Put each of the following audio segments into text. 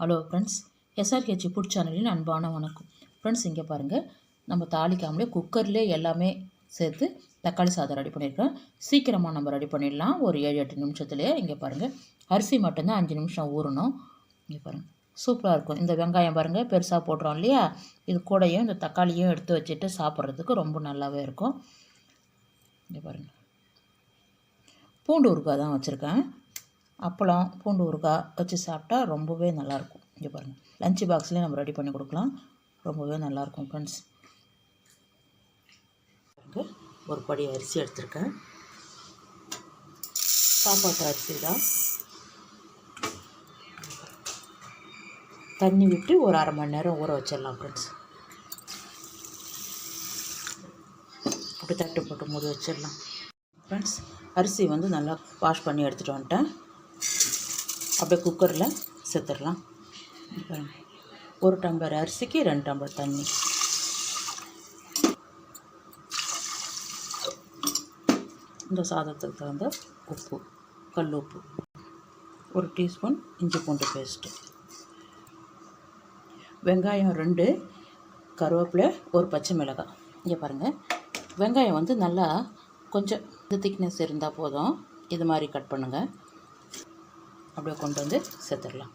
Hello friends, எஸ்ஆர்கேஜி food சேனலின் அன்பான வணக்கம். ஃப்ரெண்ட்ஸ், இங்கே பாருங்கள், நம்ம தாளிக்காமலே குக்கர்லேயே எல்லாமே சேர்த்து தக்காளி சாதம் ரெடி பண்ணியிருக்கேன். சீக்கிரமாக நம்ம ரெடி பண்ணிடலாம், ஒரு 7-8 நிமிஷத்துலேயே. இங்கே பாருங்கள், அரிசி மட்டும்தான் 5 நிமிஷம் ஊறணும். இங்கே பாருங்கள், சூப்பராக இருக்கும். இந்த வெங்காயம் பாருங்கள், பெருசாக போடுறோம் இல்லையா, இது கூடையும் இந்த தக்காளியும் எடுத்து வச்சுட்டு சாப்பிட்றதுக்கு ரொம்ப நல்லாவே இருக்கும். இங்கே பாருங்கள், பூண்டு ஊறுகாய் தான் வச்சுருக்கேன். அப்பளம், பூண்டு ஊறுகாய் வச்சு சாப்பிட்டா ரொம்பவே நல்லாயிருக்கும். இங்கே பாருங்கள், லஞ்ச் பாக்ஸ்லேயும் நம்ம ரெடி பண்ணி கொடுக்கலாம், ரொம்பவே நல்லாயிருக்கும் ஃப்ரெண்ட்ஸ். ஒரு படி அரிசி எடுத்திருக்கேன், சாப்பாட்டு அரிசி தான். தண்ணி விட்டு ஒரு அரை மணி நேரம் ஊற வச்சிடலாம் ஃப்ரெண்ட்ஸ். அப்படி தட்டு போட்டு மூடி வச்சிடலாம் ஃப்ரெண்ட்ஸ். அரிசி வந்து நல்லா வாஷ் பண்ணி எடுத்துகிட்டு வந்துட்டேன். அப்படியே குக்கரில் சேர்த்துடலாம். ஒரு டம்ளர் அரிசிக்கு 2 டம்ளர் தண்ணி. இந்த சாதத்துக்கு தகுந்த உப்பு, கல் உப்பு, 1 டீஸ்பூன் இஞ்சி பூண்டு பேஸ்ட்டு, வெங்காயம் 2, கருவேப்பிலை, 1 பச்சை மிளகாய். இங்கே பாருங்கள், வெங்காயம் வந்து நல்லா கொஞ்சம் திக்னஸ் இருந்தால் போதும். இது மாதிரி கட் பண்ணுங்கள். அப்படியே கொண்டு வந்து சேர்த்துடலாம்.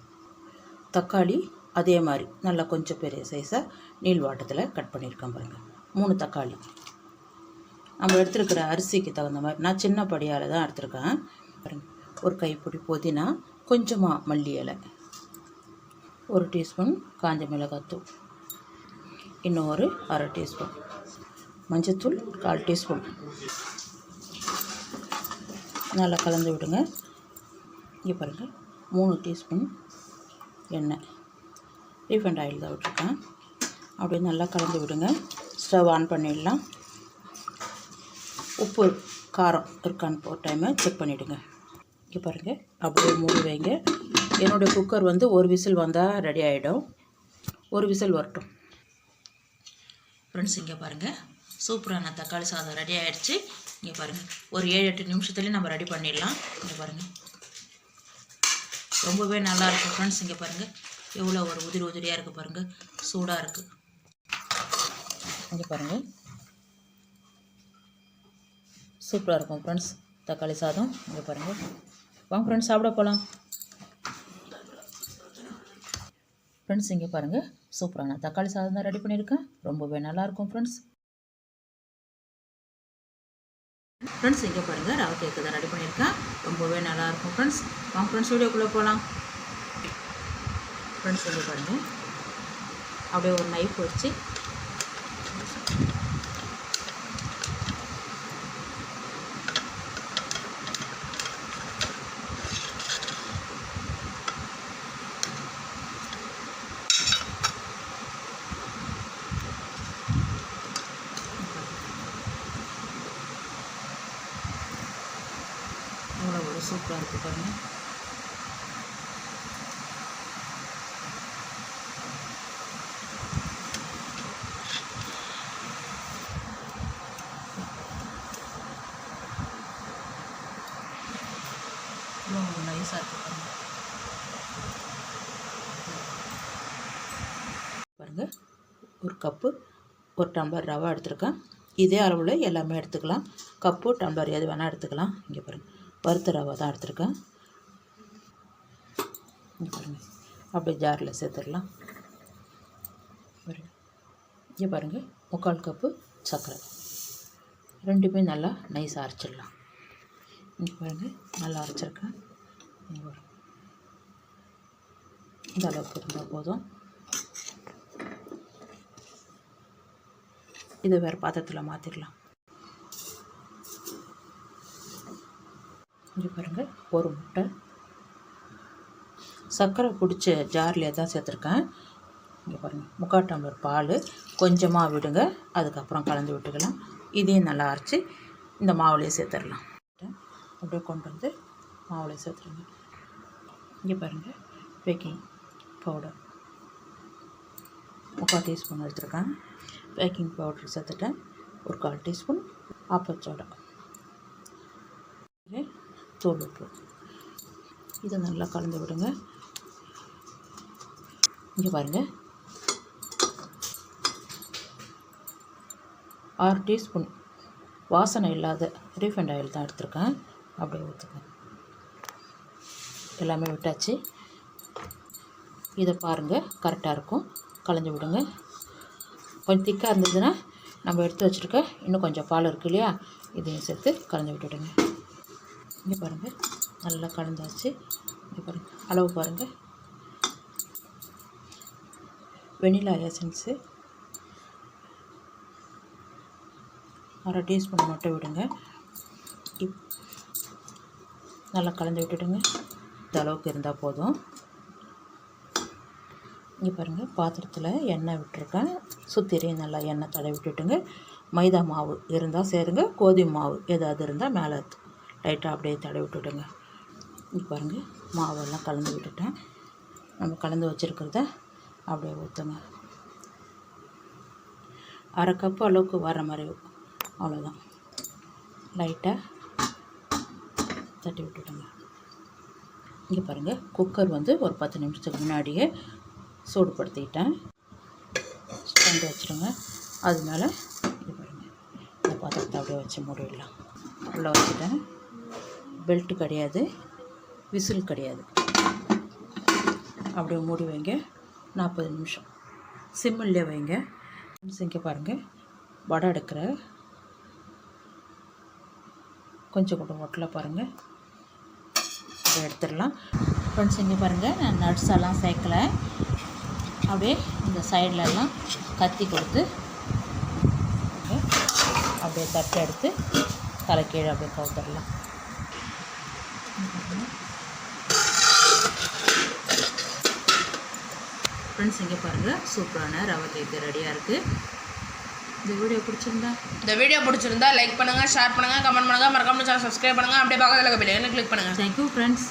தக்காளி அதே மாதிரி நல்லா கொஞ்சம் பெரிய சைஸாக நீள்வாட்டத்தில் கட் பண்ணியிருக்கேன் பாருங்கள். 3 தக்காளி. நம்ம எடுத்துருக்கிற அரிசிக்கு தகுந்த மாதிரி, நான் சின்ன படியால் தான் எடுத்துருக்கேன் பாருங்கள். ஒரு கைப்பிடி புதினா, கொஞ்சமாக மல்லி இலை, 1 டீஸ்பூன் காஞ்ச மிளகாத்தூள், இன்னும் ஒரு அரை டீஸ்பூன் மஞ்சத்தூள், 1/4 டீஸ்பூன். நல்லா கலந்து விடுங்க. இங்கே பாருங்கள், 3 டீஸ்பூன் எண்ணெய், ரீஃபைண்ட் ஆயில் தான் விட்டுருக்கேன். அப்படியே நல்லா கலந்து விடுங்க. ஸ்டவ் ஆன் பண்ணிடலாம். உப்பு காரம் இருக்கான்னு ஒரு டைமை செக் பண்ணிவிடுங்க. இங்கே பாருங்கள், அப்படியே மூடி வைங்க. என்னுடைய குக்கர் வந்து 1 விசில் வந்தால் ரெடி ஆகிடும். 1 விசில் வரட்டும் ஃப்ரெண்ட்ஸ். இங்கே பாருங்கள், சூப்பரான தக்காளி சாதம் ரெடி ஆகிடுச்சு. இங்கே பாருங்கள், ஒரு 7-8 நிமிஷத்துலேயும் நம்ம ரெடி பண்ணிடலாம். இங்கே பாருங்கள், ரொம்பவே நல்லாயிருக்கும் ஃப்ரெண்ட்ஸ். இங்கே பாருங்கள், எவ்வளோ ஒரு உதிரியாக இருக்குது பாருங்கள், சூடாக இருக்குது. இங்கே பாருங்கள், சூப்பராக இருக்கும் ஃப்ரெண்ட்ஸ் தக்காளி சாதம். இங்கே பாருங்கள், வாங்க ஃப்ரெண்ட்ஸ் சாப்பிட போகலாம். ஃப்ரெண்ட்ஸ், இங்கே பாருங்கள், சூப்பரான தக்காளி சாதம் தான் ரெடி பண்ணியிருக்கேன், ரொம்பவே நல்லாயிருக்கும் ஃப்ரெண்ட்ஸ். ஃப்ரெண்ட்ஸ், இங்கே பாருங்கள், ரவை கேக்கு தான் ரெடி பண்ணியிருக்கேன், ரொம்பவே நல்லாயிருக்கும் ஃப்ரெண்ட்ஸ். வாங்க ஃப்ரெண்ட்ஸ் வீடியோக்குள்ளே போகலாம். ஃப்ரெண்ட்ஸ், இங்கே பாருங்கள், அப்படியே ஒரு நைஃப் வச்சு அவ்வளோ ஒரு சூப்பராக இருக்குது பாருங்கள். இவ்வளோ நைஸாக இருக்குது பாருங்கள். ஒரு கப்பு, 1 டம்ளர் ரவை எடுத்துருக்கேன். இதே அளவில் எல்லாமே எடுத்துக்கலாம். கப்பு, டம்ளர் எது வேணால் எடுத்துக்கலாம். இங்கே பாருங்கள், வறுத்த ரவை தான் எடுத்துருக்கேன். இங்கே பாருங்கள், அப்படியே ஜாரில் சேர்த்துடலாம். இங்கே பாருங்கள், 3/4 கப்பு சர்க்கரை, 2மே நல்லா நைஸாக அரைச்சிடலாம். இங்கே பாருங்கள், நல்லா அரைச்சிருக்கேன். இந்த அளவுக்கு இருந்தால் போதும். இதை வேறு பாத்திரத்தில் மாற்றிடலாம். இங்கே பாருங்கள், ஒரு முட்டை, சர்க்கரை பிடிச்ச ஜார்லேயே தான் சேர்த்துருக்கேன். இங்கே பாருங்கள், 3/4 டம்ளர் பால், கொஞ்சமாக விடுங்க, அதுக்கப்புறம் கலந்து விட்டுக்கலாம். இதையும் நல்லா அரைச்சி இந்த மாவுலேயே சேர்த்துடலாம். அப்படியே கொண்டு வந்து மாவுலேயே சேர்த்துருங்க. இங்கே பாருங்கள், பேக்கிங் பவுடர் 3/4 டீஸ்பூன் எடுத்துருக்கேன். பேக்கிங் பவுடர் சேர்த்துட்டேன். ஒரு 1/4 டீஸ்பூன் ஆப்பச்சோடா, தூள் உப்பு. இதை நல்லா கலந்து விடுங்க. இங்கே பாருங்கள் 6 டீஸ்பூன் வாசனை இல்லாத ரீஃபைண்ட் ஆயில் தான் எடுத்திருக்கேன். அப்படியே ஊற்றுங்க. எல்லாமே விட்டாச்சு. இதை பாருங்கள் கரெக்டாக இருக்கும். கலந்து விடுங்க. கொஞ்சம் திக்காக இருந்ததுன்னா நம்ம எடுத்து வச்சுருக்க இன்னும் கொஞ்சம் பால் இருக்குது இல்லையா, இதையும் சேர்த்து கலந்து விட்டுடுங்க. இங்கே பாருங்கள் நல்லா கலந்தாச்சு. இங்கே பாருங்கள் அளவு பாருங்கள். வெனிலா எசன்ஸு 1/2 டீஸ்பூன் மட்டும் விடுங்க. நல்லா கலந்து விட்டுடுங்க. இந்த அளவுக்கு இருந்தால் போதும். இங்கே பாருங்கள் பாத்திரத்தில் எண்ணெய் விட்டுருக்கேன். சுற்றிலையும் நல்லா எண்ணெய் தடவி விட்டுட்டுங்க. மைதா மாவு இருந்தால் சேருங்க, கோதுமை மாவு ஏதாவது இருந்தால் மேலே லைட்டாக அப்படியே தடவி விட்டுடுங்க. இங்கே பாருங்கள் மாவெல்லாம் கலந்து விட்டுட்டேன். நம்ம கலந்து வச்சுருக்கிறத அப்படியே ஊற்றுங்க. 1/2 கப்பு அளவுக்கு வர மாதிரி அவ்வளோதான். லைட்டாக தட்டி விட்டுடுங்க. இங்கே பாருங்கள் குக்கர் வந்து ஒரு 10 நிமிஷத்துக்கு முன்னாடியே சூடுபடுத்திக்கிட்டேன். ஸ்டாண்ட் வச்சுருங்க. அது மேலே இது பாருங்கள் இந்த பாத்திரத்தை அப்படியே வச்சு மூடிடலாம். உள்ளே வச்சுட்டேன். பெல்ட்டு கிடையாது, விசில் கிடையாது. அப்படியே மூடி வைங்க. 40 நிமிஷம் சிம்மில்லே வைங்க. இங்கே பாருங்கள் வடை எடுக்கிற கொஞ்சம் கூட ஒட்டலை பாருங்கள். அதை எடுத்துடலாம். ஃப்ரெண்ட்ஸ் இங்கே பாருங்கள் நான் நட்ஸ் எல்லாம் சேர்க்கலை. அப்படியே இந்த சைட்லெல்லாம் கத்தி கொடுத்து அப்படியே தட்டை எடுத்து தலைக்கீழே அப்படியே கவுத்துடலாம். ஃப்ரெண்ட்ஸ் இங்கே பாருங்கள் சூப்பரான ரவை கேக்கு ரெடியாக இருக்குது. இந்த வீடியோ பிடிச்சிருந்தா லைக் பண்ணுங்கள், ஷேர் பண்ணுங்கள், கமெண்ட் பண்ணுங்கள், மறக்காம சேனல் சப்ஸ்கிரைப் பண்ணுங்கள். அப்படியே பக்கத்தில் இருக்க பெல் ஐகானை கிளிக் பண்ணுங்கள். Thank you friends.